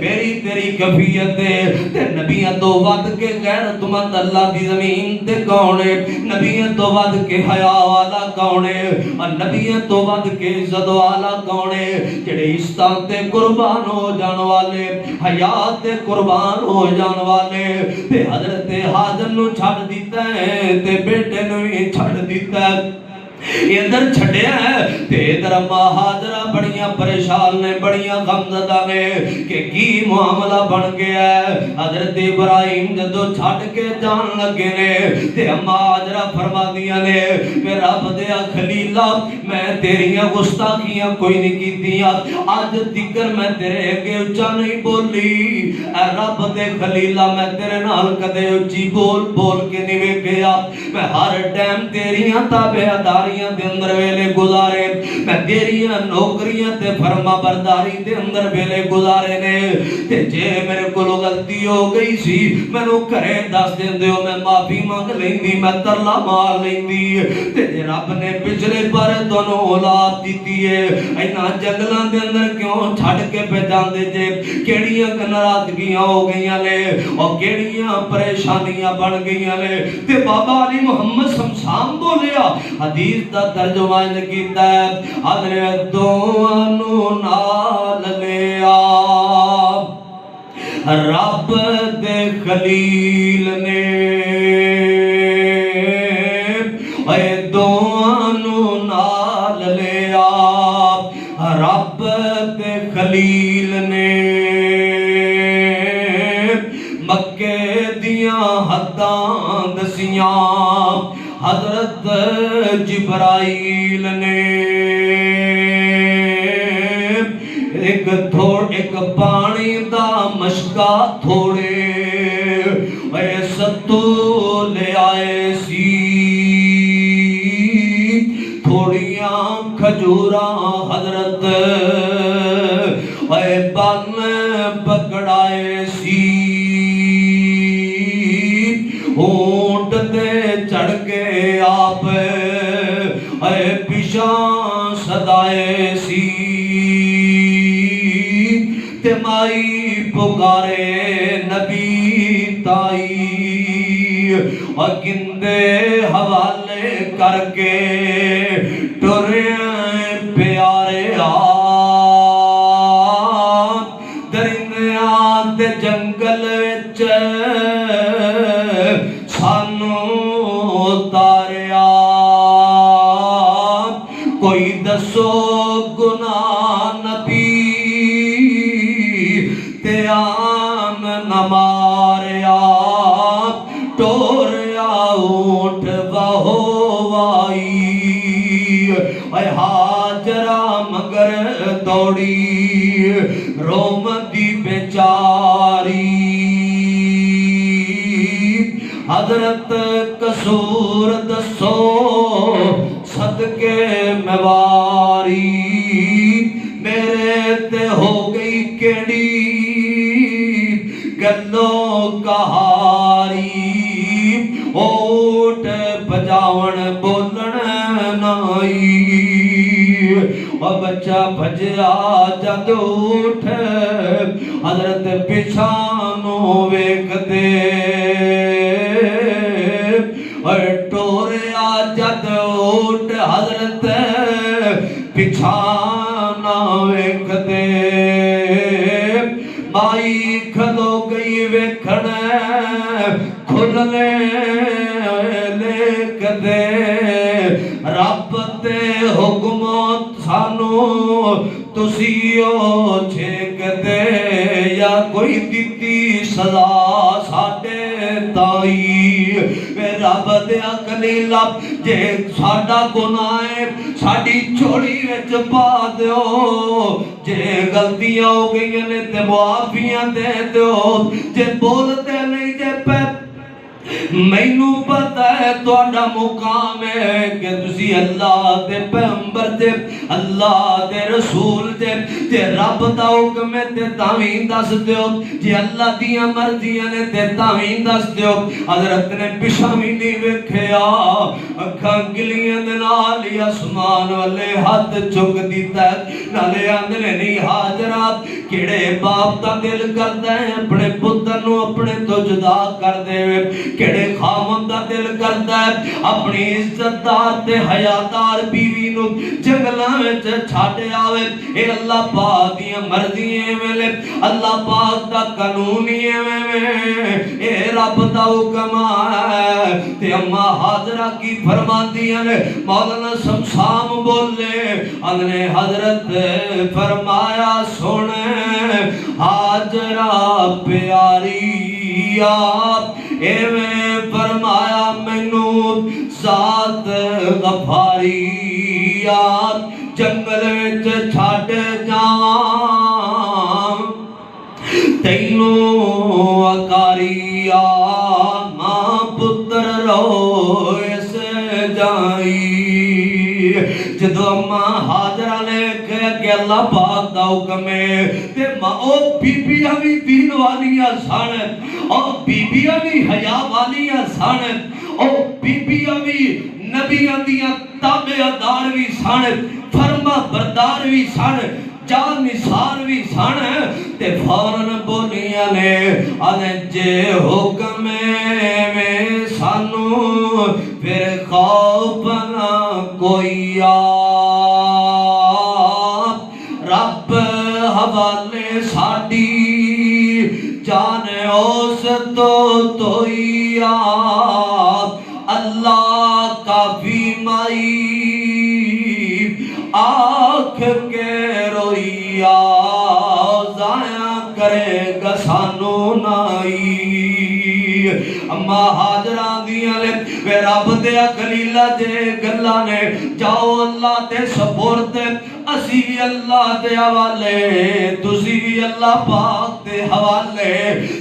میری تیری کفیت تے نبیاں تو ود کے غیرت مند اللہ دی زمین تے کون ہے نبیاں تو ود کے حیا والا کون ہے اور نبیاں تو ود کے عزت والا کون ہے جڑے عزت تے قربان ہو جان والے حیا تے قربان ہو جان والے تے حضرت حاجر نو چھڈ دیتا ہے تے بیٹے نو بھی چھڈ دیتا ہے ادھر چھڈیا ہے تے ادھر ماں حاجرہ بڑیاں پریشان نے بڑیاں غمزدہ نے کہ کی معاملہ بن گیا ہے حضرت ابراہیم جدو چھڈ کے جان لگے نے تے اماں حاجرہ فرما دیا نے میں رب دیا خلیلہ میں تیریاں گستاخیاں کوئی نہیں کیتیاں آج تکر میں تیرے اگے اچھا نہیں بولی اے رب دے خلیلہ میں تیرے نال کدے اچھی بول کے نہیں ویکھیا میں ہر ٹائم تیریاں تابعداری دے اندر ویلے گزارے میں تیریاں نوکریاں تے فرما برداری دے اندر ویلے گزارے نے تے جے میرے کو غلطی ہو گئی سی میں نو کرے دس دن دیو میں معافی مانگ لیندی میں ترلا مار لیندی تے جے رب نے پچھلے پر دونوں اولاد دیتی ہے اینا جنگلاں دے اندر کیوں چھڑ کے پہ جاندے جے کیڑیاں ناراضگیاں ہو گئیاں نے اور کیڑیاں پریشانیاں بن گئیاں نے تے بابا علی محمد شمشام بولیا حدیث دا ترجمہ کیتا ہے حضرت دونوں نال لیا رب دے خلیل نے اے دونوں نال لیا رب دے خلیل نے مکے دیاں حداں دسیاں حضرت جبرائیل نے ایک پانی دا مشکا تھوڑے اے ستو لے آئے سی تھوڑیاں کھجوراں حضرت اے بن پکڑائے سی اونٹ تے چڑھ کے آپ اے پیشاں صدائے سی تے مائی پکارے نبی تائی اور گندے حوالے کر کے ٹرے پیارے درندیاں دے جنگل وچ سانو تاریا کوئی دسو گناہ نبی تے آم نہ ماریا ٹوریا اونٹ بہوائی اے ہاجرہ مگر دوڑی روم دی بیچاری حضرت قصور دسو صدقے مواری میرے تے ہو گئی کیڑی گلو کہاری اوٹ بجاون بولن نائی اور بچہ بھجیا جد اٹھ حضرت پچھانو ویکھ دے اور ٹوریا جد اٹھ حضرت پچھانا ویکھ دے مائی کھلو گئی ویکھن کھلنے لیک دے رب تے حکمت سانو تسیو چھیک دے یا کوئی دیتی سزا ساڑے تائی وے رب دیا کلیلہ جے ساڑا گناہ ساڑی چھوڑی وچ پا دیو جے غلطیاں ہو گئی نے تے معافیاں دے دیو جے بولتے نہیں جے پہ مینوں پتہ ہے تہاڈا مقام ہے کہ تسی اللہ دے پیغمبر دے اللہ دے رسول دے تے رب دا حکم ہے تے تاویں دس دیو جے اللہ دیاں مرضیاں نے تے تاویں دس دیو حضرت نے پیچھے وی نہیں ویکھیا اکھاں گلیاں دے نال ہی آسمان والے ہاتھ چک دیتا ہے نالے آندے نہیں ہاجرہ کیڑے باپ دا دل کردا ہے اپنے پتر نو اپنے تو جدا کر دے کیڑے خامن دا دل کردا ہے اپنی عزت دار تے حیادار بیوی نو جنگلاں وچ چھڈ آوے اے اللہ پاک دی مرضی ایویں اللہ پاک دا قانون ایویں اے رب دا حکم ہے تے اما حاضرہ کی فرماندیاں نے مولانا شمشام بولے اننے حضرت فرمایا سنے حاضرہ پیاری آپ ایویں فرمایا مینوں ذات غفاری آپ جنگل وچ چھڈ جاواں تینوں اکاری ماں پتر روئے سے جائی جدو اماں حاجرہ نے کہا کہ اللہ پاک دا حکم ہے تے ماں او بی بیاں بھی دین والیاں سن او بی بیاں بھی حیا والیاں سن او بی بیاں بھی نبیاں دیاں تابعدار بھی سن فرما بردار بھی سن جان نثار بھی سن تے فوراً بولیاں نے آنے جے حکم میں سانو پھر خوف نہ کوئی رب حوالے ساڑی جان اس تو ہی اللہ کافی مائی آنکھ کے رویا ضائع کرے گا سانو نائی اما حاجرہ دیاں لے وے رب دیا خلیلہ دے گلہ نے جاؤ اللہ تے سپورت اسی اللہ دے حوالے تسی اللہ پاک دے حوالے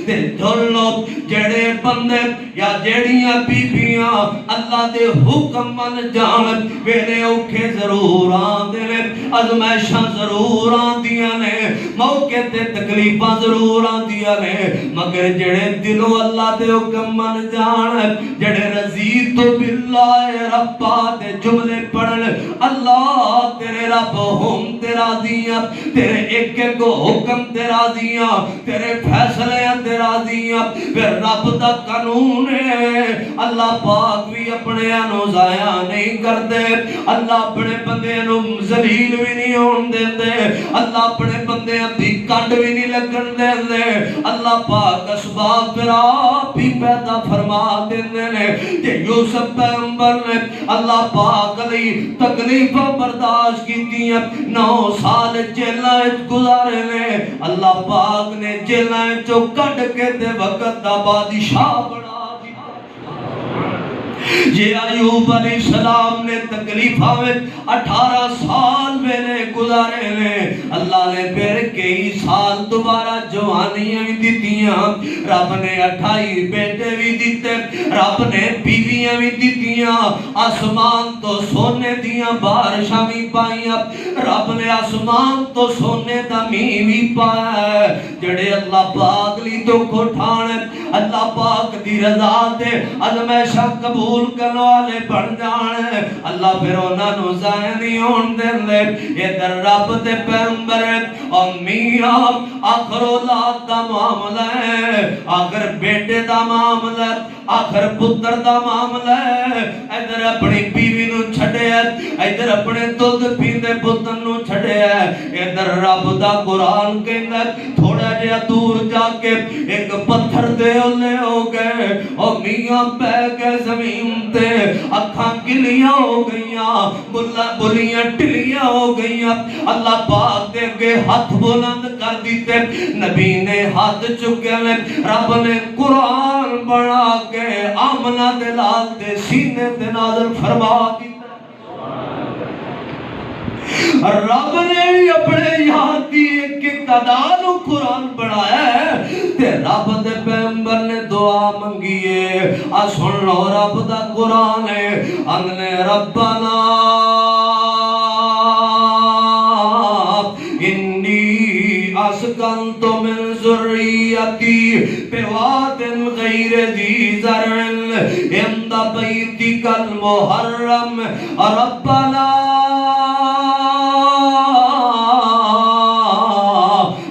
تے دھلو جڑے بندے یا جڑیاں بیبیاں اللہ دے حکم من جان ویلے اوکھے ضرور آندے نے ازمائشاں ضرور آندیاں نے موقع تے تکلیفاں ضرور آندیاں نے مگر جڑے دلوں اللہ دے حکم من جان جڑے رضیت باللہ ربا دے جملے پڑھن اللہ تیرے رب ہم تیرا دیاں تیرے ایک ایک حکم تیرا دیاں تیرے فیصلے تیرا دیاں پھر رب دا قانون ہے اللہ پاک بھی اپنے انو ضائع نہیں کردے اللہ اپنے بندے نو ذلیل بھی نہیں ہون دیندے اللہ اپنے بندے دی کنڈ بھی نہیں لگن دیندے اللہ پاک اسباب پھر آپ ہی پیدا فرما دیندے نے کہ یوسف پیغمبر نے اللہ پاک علیہ تکلیفہ برداشت کی دیا 9 سال جیلائیں گزارے نے اللہ پاک نے جیلائیں جو کٹ کے دے وقت دا بادشاہ بنا یہ ایوب علیہ السلام نے تکلیفہ میں 18 سال میں نے گزارے نے اللہ نے پھر کئی سال دوبارہ جوانیاں بھی دیتیاں رب نے 28 بیٹے بھی دیتے رب نے بیویاں بھی دیتیاں آسمان تو سونے دیاں بارشاں بھی پائیاں رب نے آسمان تو سونے دا میہ بھی پایا جڑے اللہ پاک لی تو کھٹانے اللہ پاک دی رضا دے ازمیشہ قبول کرنے والے بن جانے اللہ پھر انہاں نو ضائع نہیں ہون دیندے یہ در رب دے پیغمبر اور میاں آخر اولاد دا معاملہ ہے آخر بیٹے دا معاملہ ہے آخر پتر دا معاملہ ہے ادھر اپنی بیوی نو چھڑے ادھر اپنے دودھ پیندے پتر نو چھڑے ادھر رب دا قرآن کہندا تھوڑا جہا دور جا کے ایک پتھر دے اولے ہو گئے اور میاں پہ گئے زمین تے اکھاں گلیاں ہو گئیاں بلیاں ٹلیاں ہو گئیاں اللہ پاک دے کے ہاتھ بلند کر دیتے نبی نے ہاتھ چکے لے رب نے قرآن بنا کے آمنہ دلال دے سینے تے نازل فرما دیتے رب نے بھی اپنے یاد دی ایک قدار قرآن بڑھایا ہے تے رب دے پیغمبر نے دعا منگیے سن لو رب دا قرآن ہے اننے ربنا انی اسکنت من ذریتی بواد غیر ذی زرع عند بیتک المحرم ربنا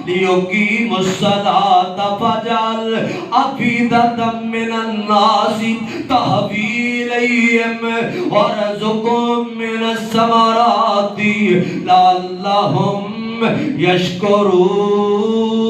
ليقيموا الصلاة فاجعل أفئدة من الناس تهوي إليهم وارزقهم من الثمرات لعلهم يشكرون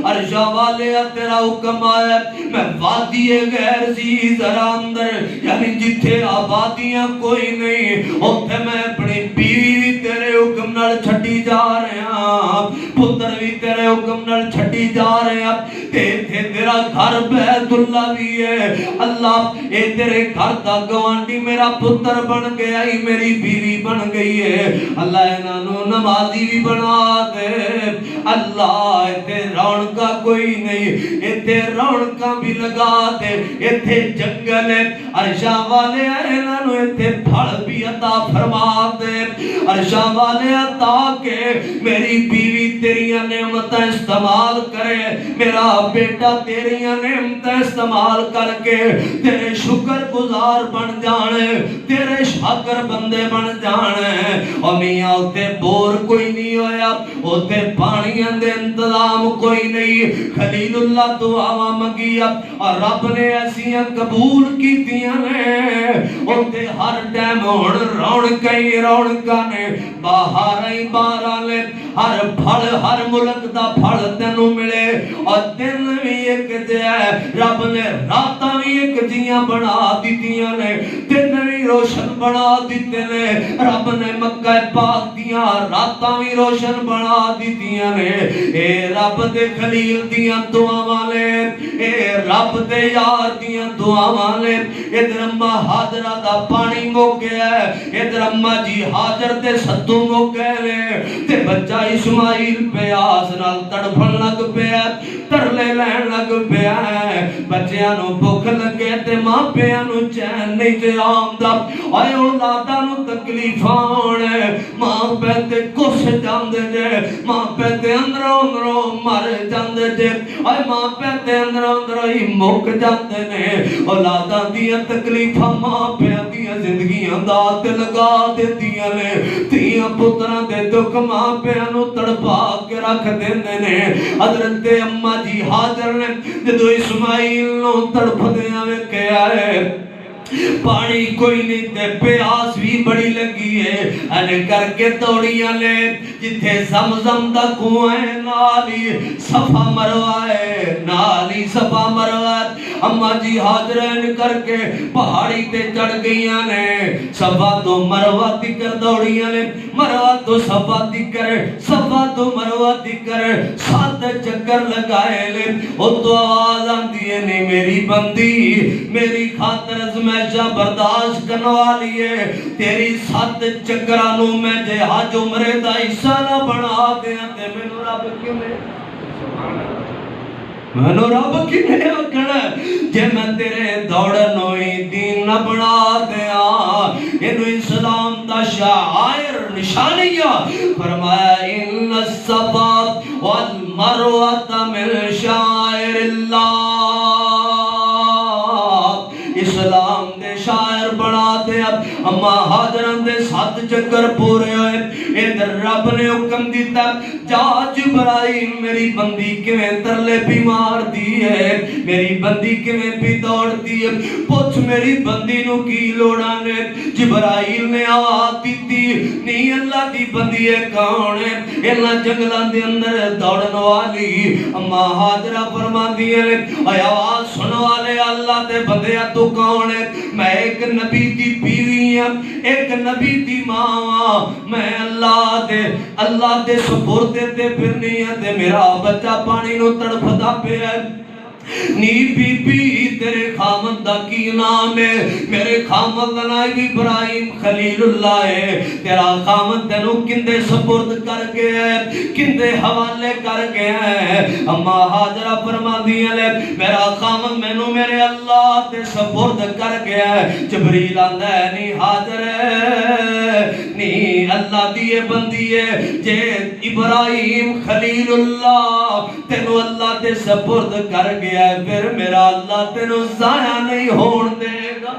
عرشہ والے تیرا حکم آیا میں وادی غیر ذی زرع اندر یعنی جتھے آبادیاں کوئی نہیں اوتھے میں اپنی بیوی تیرے حکم نال چھٹی جا رہے ہیں پتر بھی تیرے حکم نال چھٹی جا رہے ہیں تے تیرا گھر بیت اللہ بھی ہے اللہ اے تیرے گھر دا گوانڈی میرا پتر بن گیا ہی میری بیوی بن گئی ہے اللہ انہاں نو نمازی بھی بنا دے اللہ تے رونقا کوئی نہیں ایتھے رونقاں بھی لگا دے ایتھے جنگل ہے عرشاں والے انہاں نو ایتھے پھل بھی عطا فرما دے عرشاں والے عطا کے میری بیوی تیریاں نعمتیں استعمال کرے میرا بیٹا تیریاں نعمتیں استعمال کر کے تیرے شکر گزار بن جانے تیرے شاکر بندے بن جانے اور میاں ہوتے بور کوئی نہیں ہویا ہوتے پانیاں دے انتظام کوئی نہیں خلیل اللہ دعا منگیا اور رب نے ایسیاں قبول کی دیاں نے ہوتے ہر ٹائم ہون رونکا نے باہر ہی باہر لے ہر پھل ہر ملک دا پھل تینوں ملے اور دن بھی ایک جائے رب نے راتاں بھی ایک جیاں بنا دیتیاں نے دن بھی روشن بنا دیتے نے رب نے مکہ پاک دیاں راتاں بھی روشن بنا دیتیاں نے اے رب دے خلیل دیاں دعا والے اے رب دے یار دیاں دعا والے ادھر اماں حاضرہ دا پانی مو گیا ہے ادھر اماں جی حاضر دے ستو مو گئے تے بچہ اسماعیل پیاس نال تڑپن لگ پیا ترلے لین لگ پیا بچے پیاں نو بھوک لگے تے ماں پیاں نو چین نہیں تے آمدا اے اولاداں نو تکلیفاں ہونے ماں پہ تے کس جاندے جے ماں پہ تے اندروں اندروں مر جاندے جے اے ماں پہ تے اندروں اندروں ہی مک جاندے نے اولاداں دیاں تکلیفاں ماں پیاں دیاں زندگیاں دات لگا دیندیاں نے تیاں پتراں دے دکھ ماں پیاں نو تڑپا کے رکھ دیندے نے حضرت اماں جی حاضر نے جدو اسماعیل نو تڑپ دیاں ویکھے آئے پانی کوئی نہیں تے پیاس بھی بڑی لگی ہے انے کر کے توڑیاں لے جتھے زمزم دا کنویں نالی صفا مروائے نالی صفا مروائے اماں جی حاضرین کر کے پہاڑی تے چڑھ گئیاں نے صفا تو مروہ تکر دوڑیاں لے مروہ تو صفا تکر صفا تو مروہ تکر 7 چکر لگائے لے او تو آواز آندی ہے نہیں میری بندی میری خاطر ازمیشہ برداشت کرنوا لیے تیری 7 چکرانوں میں جے حج عمرے دا حصہ نہ بنا دیا تے مینوں رب کیویں مینوں رب کیویں آکھنا جے میں تیرے دوڑنوں ہی دین نہ بنا دیا اینو اسلام دا شعائر نشانیہ فرمایا ان الصفا والمروہ من شعائر اللہ اسلام دے شاعر بنا دے اب اماں حاضران دے 7 چکر پورے ہوئے ادھر رب نے حکم دیتا جا جبرائیل میری بندی کیویں ترلے بیمار دی ہے میری بندی کیویں بھی دوڑ دی ہے پوچھ میری بندی نو کی لوڑا نے جبرائیل نے آواز دیتی نہیں اللہ دی بندی ہے کون ہے اللہ جنگلان دے اندر دوڑن والی اماں حاضرہ فرما دی ہے اے آواز سن والے اللہ دے بندے تو کون ہے میں ایک نبی دی بیوی ہوں ایک نبی دی ماں میں اللہ دے سپردے تے پھرنی ہے تے میرا بچہ پانی نو تڑپدا پیا ہے نی بی بی تیرے خامد دا کی نام ہے میرے خامد دا نام ابراہیم خلیل اللہ ہے تیرا خامد تینو کندے سپرد کر گیا ہے کندے حوالے کر گیا ہے اما حاضرہ فرما دیا لے میرا خامد مینو میرے اللہ تے سپرد کر گیا ہے جبریل آندہ ہے نی حاضر ہے نی اللہ دیئے بندیے جے ابراہیم خلیل اللہ تینو اللہ تے سپرد کر گیا پھر میرا اللہ تینو ضائع نہیں ہون دے گا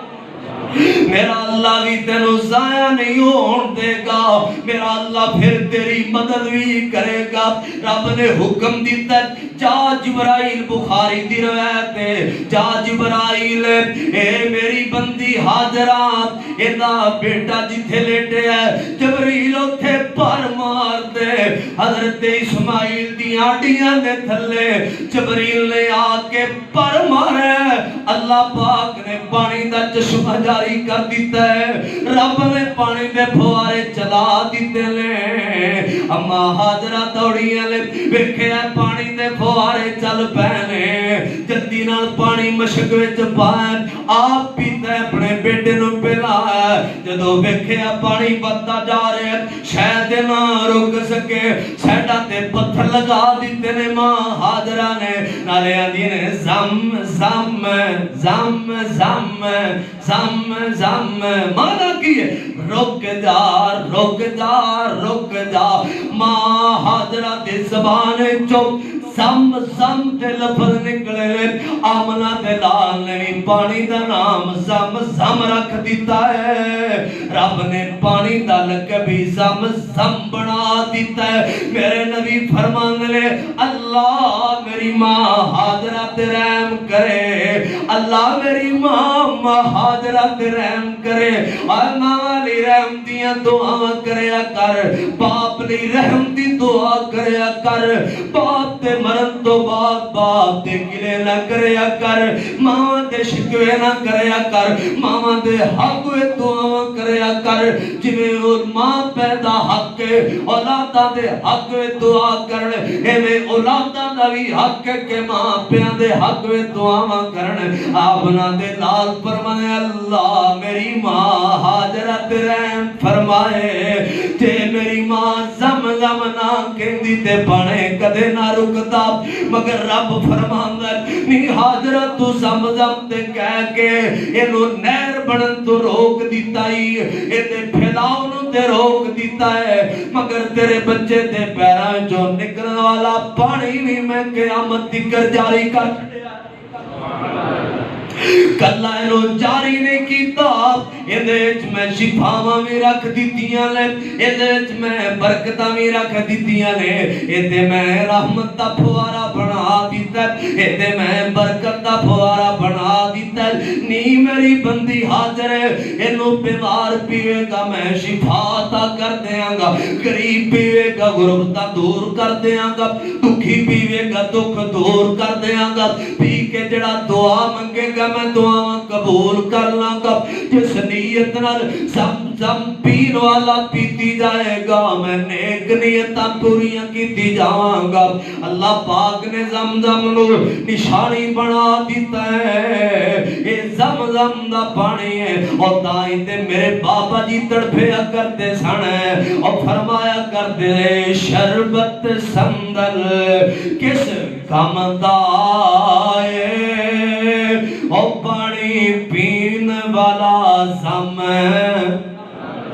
میرا اللہ بھی تینو ضائع نہیں ہون دے گا میرا اللہ پھر تیری مدد بھی کرے گا رب نے حکم دیتا جا جبرائیل بخاری دی روایت ہے جا جبرائیل اے میری بندی حاضرات اینا بیٹا جتھے لیٹے ہے جبریل اتھے پر مار دے حضرت اسماعیل دی آڈیاں دے تھلے جبریل نے آکے پر مارے اللہ پاک نے پانی دا چشمہ جاری کر دیتا ہے رب نے پانی دے پھوارے چلا دیتے لے اما حاضرہ دوڑیاں لے ویکھے پانی دے پھوارے چل پہنے جلدی نال پانی مشک وچ پائیں آپ پیتا ہے اپنے بیٹے نو پلا جدو ویکھے پانی بتا جا رہے شاید نہ رک سکے سیڈا تے پتھر لگا دیتے نے ماں حاضرہ نے نالے آندی نے زم زم زم زم زم زم مانا کیے رک جا رک جا رک جا ماں حاضرہ دے زبان چوب زم زم تے لفظ نکلے لے آمنہ تے لال نے پانی دا نام زم زم رکھ دیتا ہے رب نے پانی دا لقب زم زم بنا دیتا ہے میرے نبی فرمان لے اللہ میری ماں حاضرہ تے رحم کرے اللہ میری ماں حاضرہ تے رحم کرے اور ماں والی رحم دیا دعا کریا کر باپ لی رحم دی دعا کریا کر باپ تے مرن تو بعد باپ تے گلے نہ کریا کر ماں تے شکوے نہ کریا کر ماں دے حق وے دعا کریا کر جویں اور ماں پیدا حق ہے اولاداں دے حق وے دعا کرن ایویں اولاداں دا وی حق ہے کہ ماں پیاں دے حق وے دعا کرن اپنا دے لال فرمائے اللہ میری ماں حاضرہ تے رحم فرمائے تے میری ماں زم زم نہ کہندی تے پانے کدے نہ رکدا مگر رب فرماندا نی حاضرہ تو زمزم تے کہہ کے اینو نہر بنن تو روک دیتا ہی، ایتے پھیلاؤ تے روک دیتا ہے، مگر تیرے بچے تے پیراں جو نکلن والا پانی بھی میں قیامت تکر جاری کر کلا اینو جاری نہیں کیتا، ایدیچ میں شفاواں بھی رکھ دیتیاں لے، ایدیچ میں برکتاں بھی رکھ دیتیاں لے، ایدے میں رحمت دا پھوارا بنا دیتا ہے، ایدے میں برکت دا پھوارا بنا دیتا ہے۔ نی میری بندی حاضر ہے، اینو بیمار پیوے گا میں شفا عطا کر دیاں گا، غریب پیوے گا غربتہ دور کر دیاں گا، دکھی پیوے گا دکھ دور کر دیاں گا، پی کے جڑا دعا منگے گا میں دعا قبول کر لاں گا، جس نیت نال زمزم پین والا پیتی جائے گا میں نیک نیتاں پوریاں کیتی جاواں گا۔ اللہ پاک نے زمزم نو نشانی بنا دیتا ہے، اے زمزم دا پانی ہے، اور تائیں تے میرے بابا جی تڑپیا کرتے سن اور فرمایا کرتے شربت سندل کس کام دا او پانی پین والا زم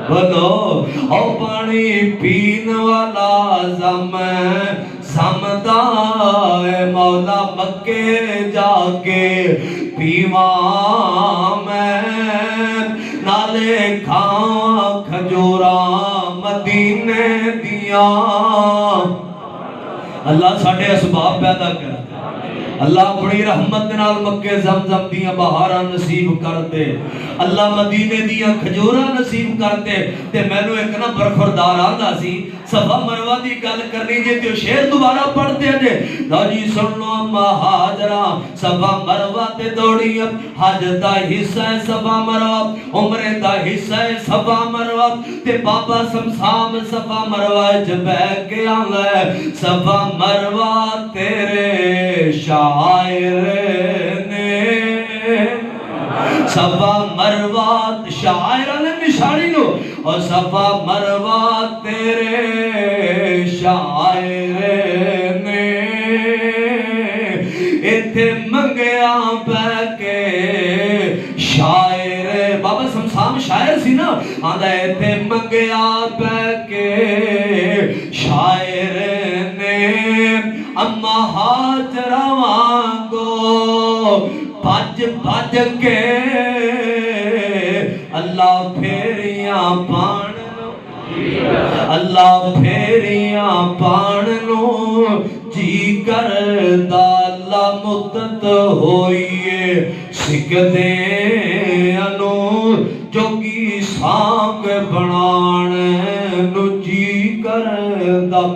بولو او پانی پین والا زم سمدا مولا مکے جا کے پیواں میں نالے کھاں کھجوراں مدینے دیاں۔ اللہ ساڑھے اسباب پیدا کرتا ہے، اللہ بڑی رحمت نال مکے زمزم دیاں بہاراں نصیب کرتے، اللہ مدینے دیاں کھجوراں نصیب کرتے۔ تے میں نو ایک نا برخوردار آندا سی صفا مروہ دی گل کرنی جے تے شعر دوبارہ پڑھتے ہیں جے لو جی سن لو اما ہاجرہ صفا مروہ تے دوڑی حج دا حصہ ہے صفا مروہ، عمرے دا حصہ ہے صفا مروہ، تے بابا سمسام صفا مروہ جب بیٹھ کے آندا ہے صفا مروہ تیرے شاعر نے صفا مروہ شاعر نے نشانی لو اور صفا مروہ تیرے شاعر نے ایتھے منگیا پہ کے شاعر بابا سمسام شاعر سی نا آدھا ایتھے منگیا پہ کے شاعر نے اما ہاجرہ وانگو بھج بھج کے اللہ پھیریاں پاننو اللہ پھیریاں پاننو جی کر دالا مدت ہوئیے سکھدے انو جوگی سانگ بنان نو جی کر دا